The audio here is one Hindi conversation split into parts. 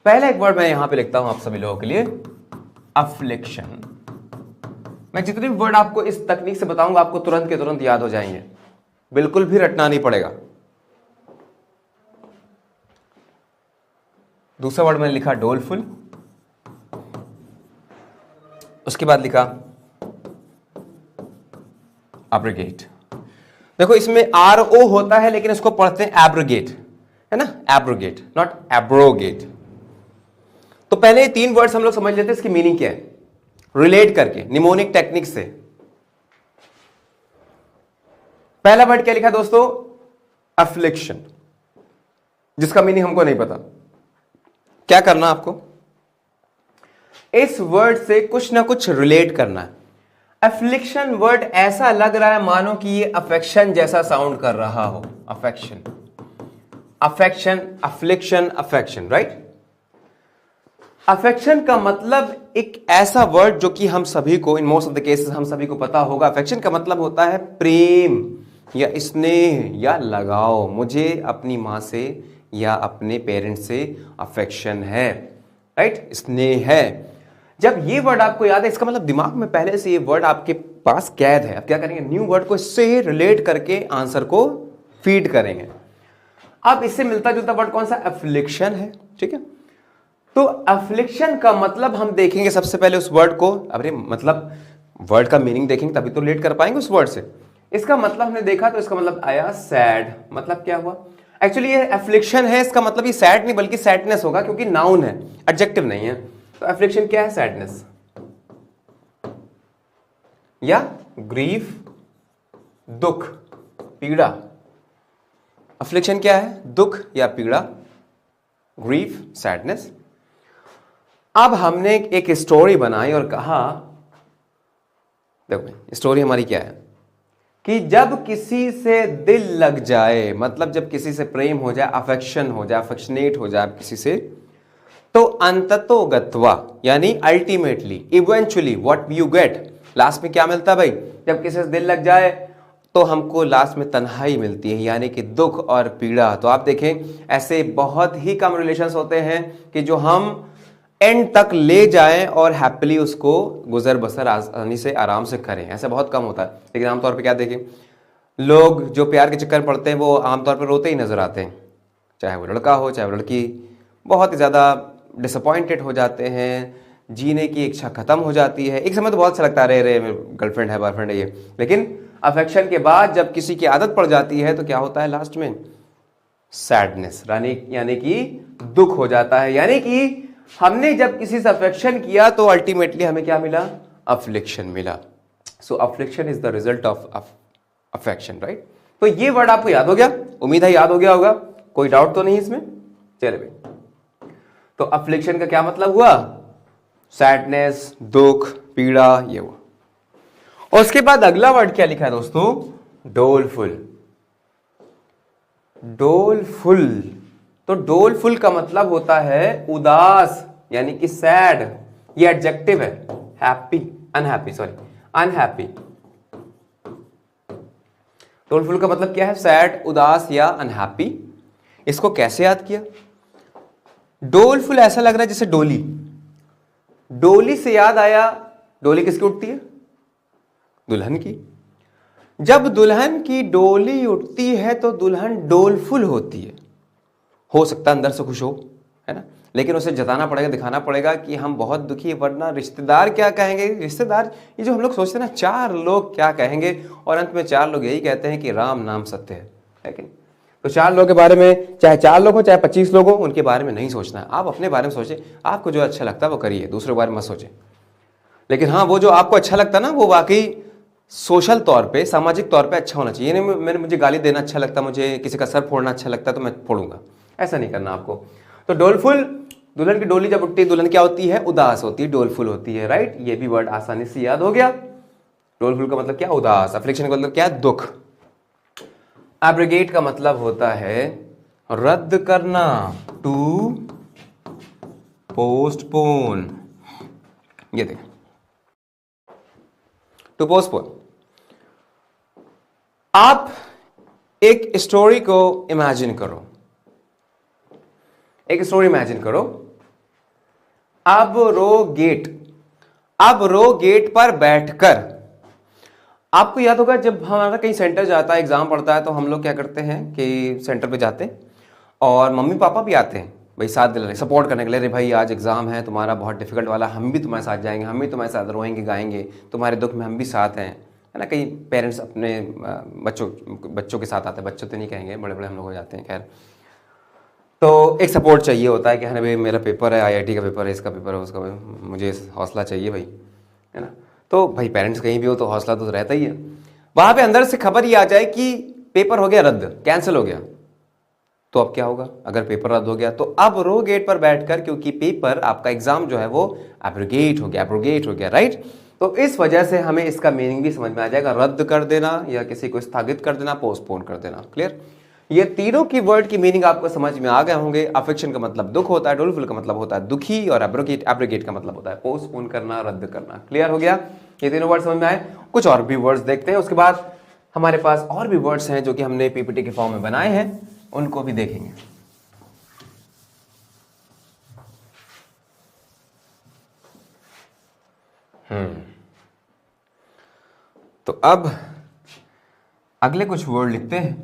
पहला एक वर्ड मैं यहां पे लिखता हूं आप सभी लोगों के लिए, अफ्लिक्शन। मैं जितने भी वर्ड आपको इस तकनीक से बताऊंगा आपको तुरंत के तुरंत याद हो जाएंगे, बिल्कुल भी रटना नहीं पड़ेगा। दूसरा वर्ड मैंने लिखा डोलफुल, उसके बाद लिखा एब्रोगेट। देखो इसमें आर ओ होता है लेकिन इसको पढ़ते हैं एब्रोगेट, है ना, एब्रोगेट नॉट एब्रोगेट। तो पहले 3 वर्ड्स हम लोग समझ लेते हैं इसकी मीनिंग क्या है, रिलेट करके निमोनिक टेक्निक से। पहला वर्ड क्या लिखा दोस्तों, अफ्लिक्शन, जिसका मीनिंग हमको नहीं पता। क्या करना आपको, इस वर्ड से कुछ ना कुछ रिलेट करना है। अफ्लिक्शन वर्ड ऐसा लग रहा है मानो कि ये अफेक्शन जैसा साउंड कर रहा हो, affection, affection, affliction, affection, right. Affection का मतलब एक ऐसा वर्ड जो कि हम सभी को, in most of the cases हम सभी को पता होगा। अफेक्शन का मतलब होता है प्रेम या स्नेह या लगाव। मुझे अपनी मां से या अपने पेरेंट्स से अफेक्शन है, राइट, स्नेह है। जब ये वर्ड आपको याद है, इसका मतलब दिमाग में पहले से ये वर्ड आपके पास कैद है। अब क्या करेंगे, न्यू वर्ड को इससे रिलेट करके आंसर को फीड करेंगे। अब इससे मिलता जुलता वर्ड कौन सा, अफ्लिक्शन है, ठीक है। तो अफ्लिक्शन का मतलब हम देखेंगे सबसे पहले उस वर्ड को, अरे मतलब वर्ड का मीनिंग देखेंगे तभी तो रिलेट कर पाएंगे उस वर्ड से। इसका मतलब हमने देखा तो इसका मतलब आया सैड। मतलब क्या हुआ, एक्चुअली ये अफ्लिक्शन है, इसका मतलब ये सैड नहीं बल्कि सैडनेस होगा, क्योंकि नाउन है, एडजेक्टिव नहीं है। तो अफ्लिक्शन क्या है, सैडनेस या ग्रीफ, दुख, पीड़ा। अफ्लिक्शन क्या है, दुख या पीड़ा, ग्रीफ, सैडनेस। अब हमने एक स्टोरी बनाई और कहा, देखो स्टोरी हमारी क्या है कि जब किसी से दिल लग जाए, मतलब जब किसी से प्रेम हो जाए, अफेक्शन हो जाए, अफेक्शनेट हो जाए किसी से, तो अंततोगत्वा यानी ultimately, eventually, what you get, last में क्या मिलता है भाई, जब किसी से दिल लग जाए तो हमको लास्ट में तन्हाई मिलती है, यानी कि दुख और पीड़ा। तो आप देखें ऐसे बहुत ही कम रिलेशंस होते हैं कि जो हम एंड तक ले जाएं और हैप्पीली उसको गुजर बसर आसानी से आराम से करें, ऐसा बहुत कम होता है। लेकिन आमतौर पे क्या देखें, लोग जो प्यार के चक्कर पड़ते हैं वो आमतौर पर रोते ही नजर आते हैं, चाहे वो लड़का हो चाहे वो लड़की। बहुत ही ज़्यादा डिसअपॉइंटेड हो जाते हैं, जीने की इच्छा खत्म हो जाती है। एक समय तो बहुत अच्छा लगता है, अरे गर्लफ्रेंड है, बॉयफ्रेंड है ये, लेकिन अफेक्शन के बाद जब किसी की आदत पड़ जाती है तो क्या होता है लास्ट में, सैडनेस, यानी कि दुख हो जाता है। यानी कि हमने जब किसी से अफेक्शन किया तो अल्टीमेटली हमें क्या मिला, अफ्लिक्शन मिला। So affliction is the result of affection, right. तो ये वर्ड आपको याद हो गया, उम्मीद है याद हो गया होगा, कोई डाउट तो नहीं इसमें। चलिए भाई, तो अफ्लिक्शन का क्या मतलब हुआ, सैडनेस, दुख, पीड़ा, ये हुआ। और उसके बाद अगला वर्ड क्या लिखा है दोस्तों, डोलफुल। डोलफुल, तो डोलफुल का मतलब होता है उदास, यानी कि सैड, ये एडजेक्टिव है। Happy, unhappy, sorry unhappy. Doleful का मतलब क्या है, सैड, उदास या अनहैप्पी। इसको कैसे याद किया, डोलफुल ऐसा लग रहा है जैसे डोली, डोली से याद आया, डोली किसकी उठती है, दुल्हन की। जब दुल्हन की डोली उठती है तो दुल्हन डोलफुल होती है। हो सकता है अंदर से खुश हो, है ना, लेकिन उसे जताना पड़ेगा, दिखाना पड़ेगा कि हम बहुत दुखी है, वरना रिश्तेदार क्या कहेंगे। रिश्तेदार, ये जो हम लोग सोचते हैं ना, 4 लोग क्या कहेंगे, और अंत में 4 लोग यही कहते हैं कि राम नाम सत्य है कि नहीं। तो 4 लोगों के बारे में, चाहे 4 लोग हो चाहे 25 लोग हो, उनके बारे में नहीं सोचना है। आप अपने बारे में सोचें, आपको जो अच्छा लगता है वो करिए, दूसरे के बारे में मत सोचें। लेकिन हाँ, वो जो आपको अच्छा लगता है ना, वो वाकई सोशल तौर पे, सामाजिक तौर पे अच्छा होना चाहिए। नहीं मुझे गाली देना अच्छा लगता, मुझे किसी का सर फोड़ना अच्छा लगता है तो मैं फोड़ूंगा, ऐसा नहीं करना आपको। तो डोलफुल, दुल्हन की डोली जब उठती है, दुल्हन क्या होती है, उदास होती है, डोलफुल होती है, राइट। ये भी वर्ड आसानी से याद हो गया। डोलफुल का मतलब क्या, उदास। अफ्लिक्शन का मतलब क्या, दुख। एब्रोगेट का मतलब होता है रद्द करना, टू पोस्टपोन। ये देख, टू पोस्टपोन। आप एक स्टोरी को इमेजिन करो, एक स्टोरी इमेजिन करो अब्रोगेट, अब्रोगेट पर बैठकर। आपको याद होगा जब हमारा कहीं सेंटर जाता है, एग्जाम पढ़ता है, तो हम लोग क्या करते हैं कि सेंटर पे जाते हैं और मम्मी पापा भी आते हैं भाई साथ दिलाने, सपोर्ट करने के लिए। अरे भाई आज एग्जाम है तुम्हारा बहुत डिफिकल्ट वाला, हम भी तुम्हारे साथ जाएंगे, हम भी तुम्हारे साथ रोएंगे गाएंगे, तुम्हारे दुख में हम भी साथ हैं, है ना। कई पेरेंट्स अपने बच्चों के साथ आते हैं, बच्चों तो नहीं कहेंगे, बड़े बड़े हम लोग हो जाते हैं, खैर। तो एक सपोर्ट चाहिए होता है कि हाँ भाई मेरा पेपर है, आईआईटी का पेपर है, इसका पेपर है, उसका मुझे हौसला चाहिए भाई, है ना। तो भाई पेरेंट्स कहीं भी हो तो हौसला तो रहता ही है। वहां पे अंदर से खबर ये आ जाए कि पेपर हो गया रद्द, कैंसिल हो गया, तो अब क्या होगा अगर पेपर रद्द हो गया? तो अब रो गेट पर बैठकर, क्योंकि पेपर आपका एग्जाम जो है वो एब्रोगेट हो गया, एब्रोगेट हो गया, राइट। तो इस वजह से हमें इसका मीनिंग भी समझ में आ जाएगा, रद्द कर देना या किसी को स्थगित कर देना, पोस्टपोन कर देना। क्लियर? ये तीनों की वर्ड की मीनिंग आपको समझ में आ गए होंगे। अफेक्शन का मतलब दुख होता है, डोलफुल का मतलब होता है दुखी, और एब्रोगेट का मतलब होता है पोस्टपोन करना, रद्द करना। क्लियर हो गया? ये तीनों वर्ड समझ में आए? कुछ और भी वर्ड्स देखते हैं, उसके बाद हमारे पास और भी वर्ड्स हैं जो कि हमने पीपीटी के फॉर्म में बनाए हैं, उनको भी देखेंगे। तो अब अगले कुछ वर्ड लिखते हैं,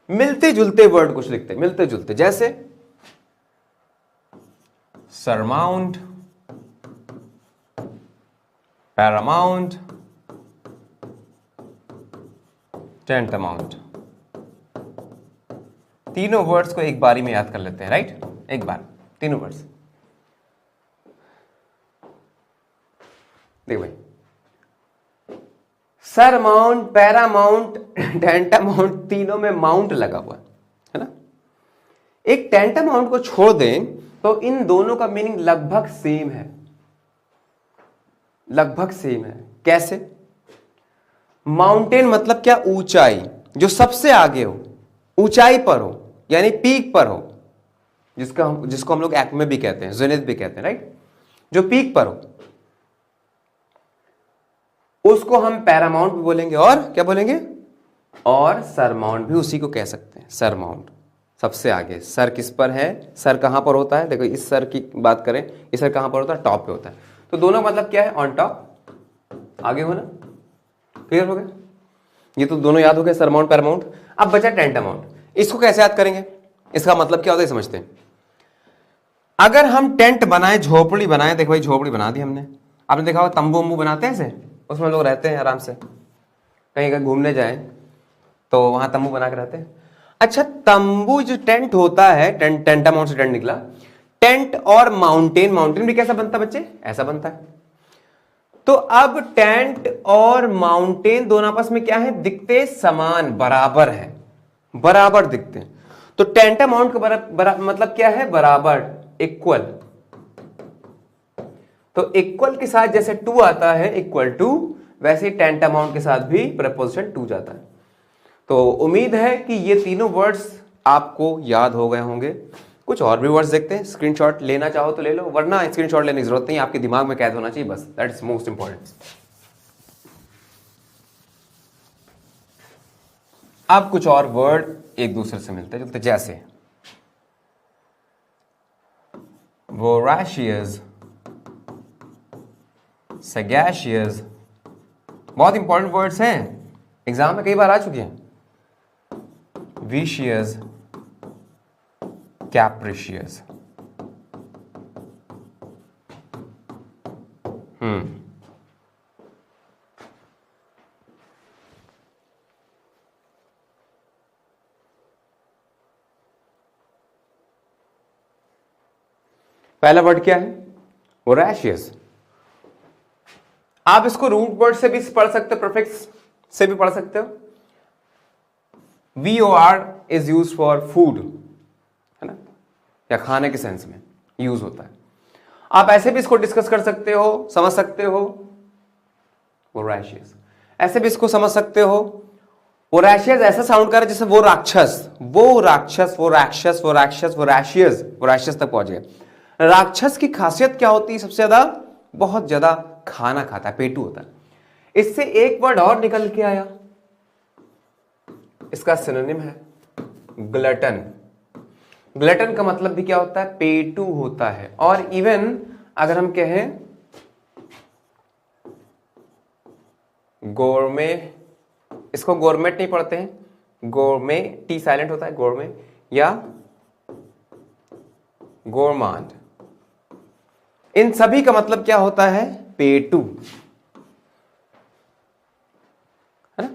मिलते जुलते वर्ड कुछ लिखते हैं, मिलते जुलते, जैसे सरमाउंट, पैरामाउंट, टेंटामाउंट। तीनों वर्ड्स को एक बारी में याद कर लेते हैं, राइट? एक बार तीनों वर्ड्स देखो भाई, सरमाउंट, पैरामाउंट, टेंटामाउंट, तीनों में माउंट लगा हुआ है ना। एक टेंटामाउंट को छोड़ दें तो इन दोनों का मीनिंग लगभग सेम है, लगभग सेम है। कैसे? माउंटेन मतलब क्या? ऊंचाई, जो सबसे आगे हो, ऊंचाई पर हो, यानी पीक पर हो, जिसको हम लोग एक्मे भी कहते हैं, जेनिथ भी कहते हैं, राइट। जो पीक पर हो उसको हम पैरामाउंट भी बोलेंगे, और क्या बोलेंगे? और सरमाउंट भी उसी को कह सकते हैं। सरमाउंट सबसे आगे, सर किस पर है? सर कहां पर होता है? देखो इस सर की बात करें, इस सर कहां पर होता है? टॉप पे होता है। तो दोनों मतलब क्या है? ऑन टॉप, आगे होना। क्लियर हो गया? ये तो दोनों याद हो गए, सरमाउंट पैरामाउंट। अब बचा टेंटामाउंट। इसको कैसे याद करेंगे? इसका मतलब क्या होता है समझते हैं। अगर हम टेंट बनाए, झोपड़ी बनाए, देखो भाई झोपड़ी बना दी हमने, आपने देखा होगा तंबू वंबू बनाते हैं ऐसे, उसमें लोग रहते हैं आराम से, कहीं कहीं घूमने जाए तो वहां तंबू बना के रहते हैं। अच्छा, तंबू जो टेंट होता है, टेंटामाउंट से टेंट निकला, टेंट और माउंटेन, माउंटेन भी कैसा बनता है बच्चे? ऐसा बनता है। तो अब टेंट और माउंटेन दोनों आपस में क्या है? दिखते समान, बराबर है, बराबर दिखते हैं। तो टेंटामाउंट का मतलब क्या है? बराबर, इक्वल। तो इक्वल के साथ जैसे टू आता है, इक्वल टू, वैसे टेंटामाउंट के साथ भी प्रपोजिशन टू जाता है। तो उम्मीद है कि ये तीनों वर्ड्स आपको याद हो गए होंगे। कुछ और भी वर्ड्स देखते हैं, स्क्रीनशॉट लेना चाहो तो ले लो, वरना स्क्रीनशॉट लेने की जरूरत नहीं, आपके दिमाग में कैद होना चाहिए बस, दैट इज मोस्ट इंपॉर्टेंट। अब कुछ और वर्ड एक दूसरे से मिलते जुलते, जैसे वोराशियस, सगैशियस, बहुत इंपॉर्टेंट वर्ड्स हैं, एग्जाम में कई बार आ चुके हैं। विशियस, कैप्रिशियस। पहला वर्ड क्या है? वोराशियस। आप इसको रूट वर्ड से भी पढ़ सकते हो, प्रीफिक्स से भी पढ़ सकते हो। VOR is use for food, है ना, या खाने के सेंस में यूज होता है। आप ऐसे भी इसको डिस्कस कर सकते हो, समझ सकते हो, वोराशियस। ऐसे भी इसको समझ सकते हो, वोराशियस ऐसा साउंड कर रहा है जैसे वो राक्षस, वो राक्षस, वो राक्षस, वो राक्षस, वोराशियस, वोराशियस तक पहुंच गए। राक्षस की खासियत क्या होती है? सबसे ज्यादा, बहुत ज्यादा खाना खाता है, पेटू होता है। इससे एक वर्ड और निकल के आया, इसका सिनोनिम है ग्लटन। ग्लटन का मतलब भी क्या होता है, पेटू होता है। और इवन अगर हम कहें गोरमे, इसको गोरमेट नहीं पढ़ते हैं, गोरमे टी साइलेंट होता है, गोरमे या गोरमांड, इन सभी का मतलब क्या होता है, पेटू, है ना।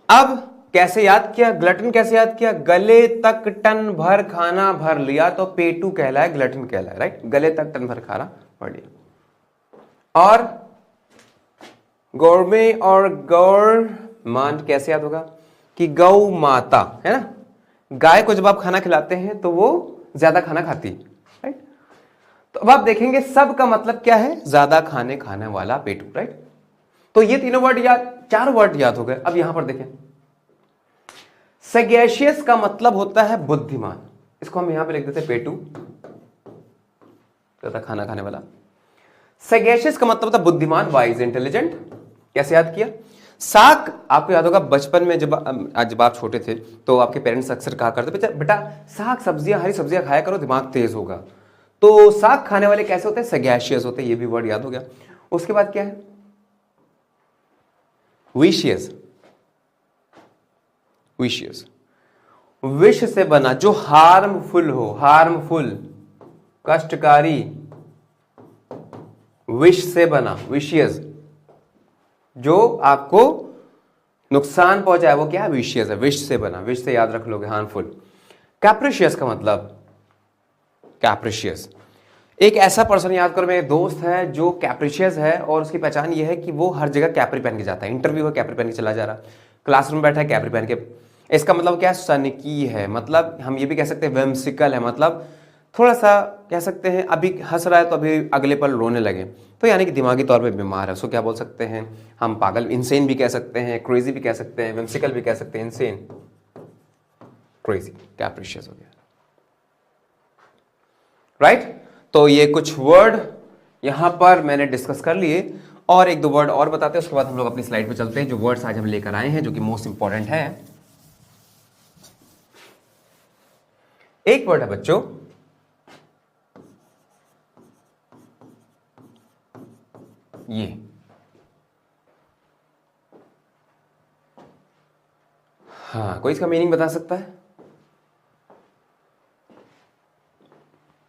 अब कैसे याद किया, ग्लटन कैसे याद किया, गले तक टन भर खाना भर लिया तो पेटू कहलाए, ग्लटन कहलाए, राइट, गले तक टन भर खाना भर लिया। और गौरमे और गौरमांड कैसे याद होगा, कि गौ माता, है ना, गाय को जब आप खाना खिलाते हैं तो वो ज्यादा खाना खाती है, राइट। तो अब आप देखेंगे सब का मतलब क्या है, ज्यादा खाने वाला पेटू, राइट। तो ये तीनों वर्ड याद, 4 वर्ड याद हो गए। अब यहां पर देखें, सगैशियस का मतलब होता है बुद्धिमान, इसको हम यहां पे लिख देते हैं पेटू, ज्यादा खाना खाने वाला। सगैशियस का मतलब होता है बुद्धिमान, वाइज, इंटेलिजेंट। कैसे याद किया, साग, आपको याद होगा बचपन में जब आप छोटे थे तो आपके पेरेंट्स अक्सर कहा करते बेटा साग सब्जियां, हरी सब्जियां खाया करो, दिमाग तेज होगा। तो साग खाने वाले कैसे होते हैं, सगैशियस होते हैं, ये भी वर्ड याद हो गया। उसके बाद क्या है, विशियस, विशियस, विष से बना, जो हार्मफुल हो, हार्मफुल, कष्टकारी, विष से बना, विशियस, जो आपको नुकसान पहुंचाए वो क्या है, विशियस है, विष से बना, विष से याद रख लोगे, हार्मफुल। कैप्रिशियस का मतलब, कैप्रिशियस, एक ऐसा पर्सन याद करो, मेरे दोस्त है जो कैप्रिशियस है और उसकी पहचान ये है कि वो हर जगह कैप्री पहन के जाता है, इंटरव्यू है कैप्री पहन के चला जा रहा, क्लासरूम बैठा है कैप्री पहन के। इसका मतलब क्या है, सनकी है, मतलब हम ये भी कह सकते हैं whimsical है, मतलब थोड़ा सा कह सकते हैं अभी हंस रहा है तो अभी अगले पल रोने लगे, तो यानी कि दिमागी तौर पे बीमार है, उसको क्या बोल सकते हैं हम, पागल, इंसेन भी कह सकते हैं, क्रेजी भी कह सकते हैं, whimsical भी कह सकते हैं, इंसेन, क्रेजी, कैप्रिशियस हो गया, राइट। तो ये कुछ वर्ड यहां पर मैंने डिस्कस कर लिए, और 1-2 वर्ड और बताते हैं, उसके बाद हम लोग अपनी स्लाइड पे चलते हैं, जो वर्ड्स आज हम लेकर आए हैं जो कि मोस्ट इंपॉर्टेंट है। एक वर्ड है बच्चों, ये, हाँ, कोई इसका मीनिंग बता सकता है।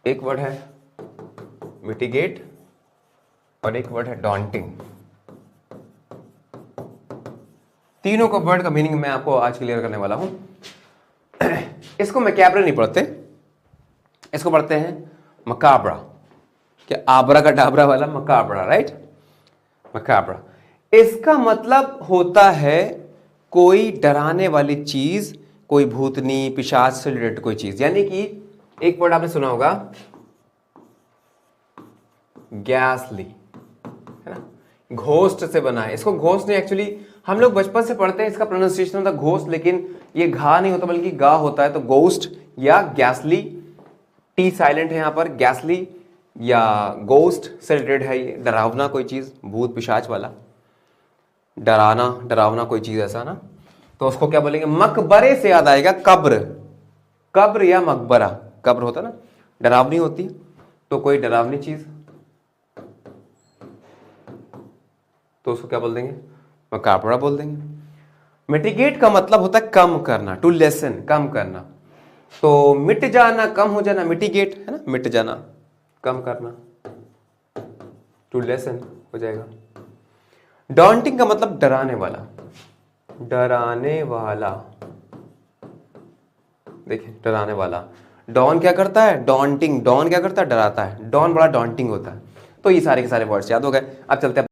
एक वर्ड है मिटिगेट और एक वर्ड है डॉन्टिंग। तीनों का वर्ड का मीनिंग मैं आपको आज क्लियर करने वाला हूं। इसको मैकैब्रा नहीं पढ़ते, इसको पढ़ते हैं मकाब्रा, क्या आबरा का डाबरा वाला मकाब्रा, राइट, मकाब्रा। इसका मतलब होता है कोई डराने वाली चीज, कोई भूतनी पिशाच से रिलेटेड कोई चीज, यानी कि एक वर्ड आपने सुना होगा गैसली, है ना, घोस्ट से बना है। इसको घोस्ट नहीं, एक्चुअली हम लोग बचपन से पढ़ते हैं, इसका प्रोनाउंसिएशन होता है घोस्ट, लेकिन ये घा नहीं होता बल्कि गा होता है, तो गोस्ट या गैसली, टी साइलेंट है यहां पर, गैसली या गोस्ट से रिलेटेड है ये, डरावना कोई चीज, भूत पिशाच वाला, डराना डरावना कोई चीज ऐसा ना, तो उसको क्या बोलेंगे, मकबरे से याद आएगा, कब्र, कब्र या मकबरा, कब्र होता ना, डरावनी होती है, तो कोई डरावनी चीज, तो उसको क्या बोल देंगे, मकाबरा बोल देंगे। मिटिगेट का मतलब होता है कम करना, टू लेसन, कम करना, तो मिट जाना, कम हो जाना, मिटिगेट, है ना, मिट जाना, कम करना, टू लेसन हो जाएगा। डॉन्टिंग का मतलब डराने वाला, डराने वाला, देखिए डराने वाला, डॉन क्या करता है, डॉन्टिंग, डॉन क्या करता है, डराता है, डॉन बड़ा डॉन्टिंग होता है। तो ये सारे के सारे वर्ड्स याद हो गए। अब चलते हैं